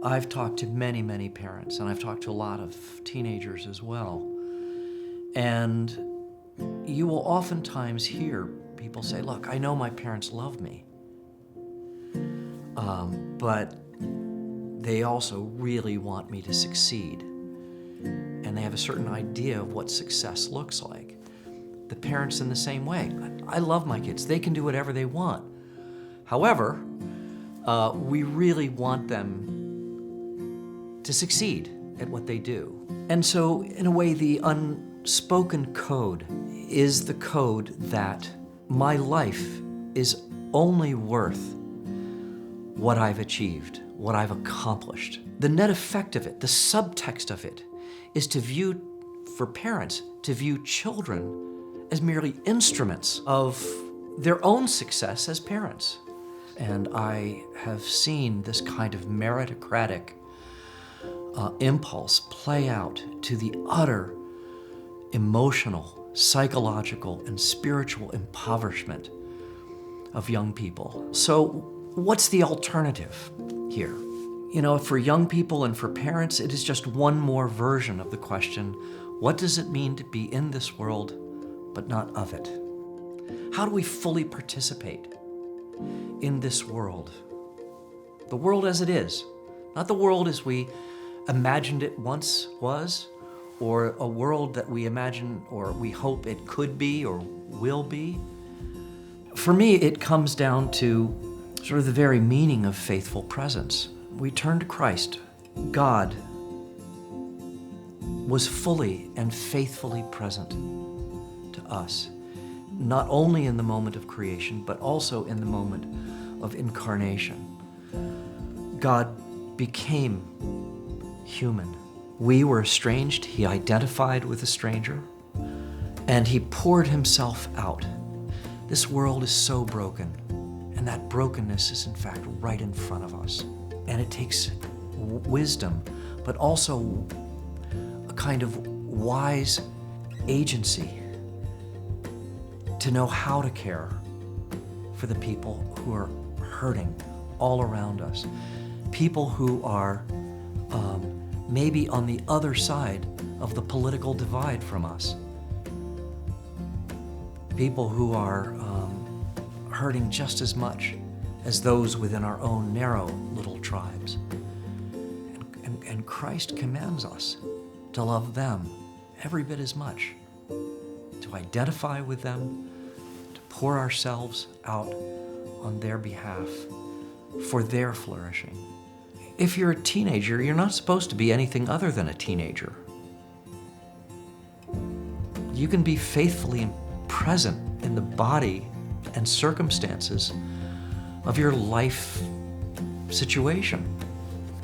I've talked to many, many parents, and I've talked to a lot of teenagers as well. And you will oftentimes hear people say, look, I know my parents love me, but they also really want me to succeed. And they have a certain idea of what success looks like. The parents in the same way. I love my kids. They can do whatever they want. However, we really want them to succeed at what they do. And so, in a way, the unspoken code is the code that my life is only worth what I've achieved, what I've accomplished. The net effect of it, the subtext of it, is to view, for parents, to view children as merely instruments of their own success as parents. And I have seen this kind of meritocratic impulse play out to the utter emotional, psychological, and spiritual impoverishment of young people. So what's the alternative here? You know, for young people and for parents, it is just one more version of the question, what does it mean to be in this world, but not of it? How do we fully participate in this world? The world as it is, not the world as we imagined it once was, or a world that we imagine or we hope it could be or will be. For me, it comes down to sort of the very meaning of faithful presence. We turn to Christ. God was fully and faithfully present to us, not only in the moment of creation, but also in the moment of incarnation. God became human. We were estranged. He identified with a stranger, and he poured himself out. This world is so broken, and that brokenness is in fact right in front of us. And it takes wisdom, but also a kind of wise agency to know how to care for the people who are hurting all around us. People who are maybe on the other side of the political divide from us. People who are hurting just as much as those within our own narrow little tribes. And Christ commands us to love them every bit as much, to identify with them, to pour ourselves out on their behalf for their flourishing. If you're a teenager, you're not supposed to be anything other than a teenager. You can be faithfully present in the body and circumstances of your life situation.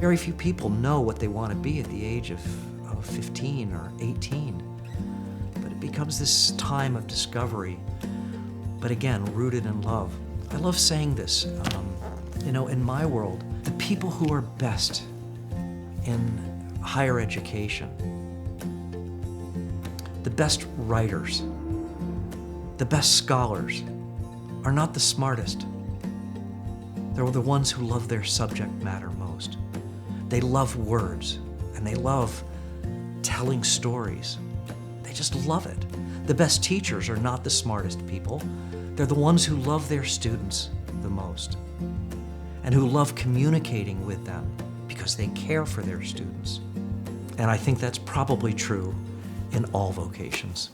Very few people know what they want to be at the age of 15 or 18. But it becomes this time of discovery, but again, rooted in love. I love saying this. In my world, the people who are best in higher education, the best writers, the best scholars, are not the smartest. They're the ones who love their subject matter most. They love words, and they love telling stories. They just love it. The best teachers are not the smartest people. They're the ones who love their students the most, and who love communicating with them because they care for their students. And I think that's probably true in all vocations.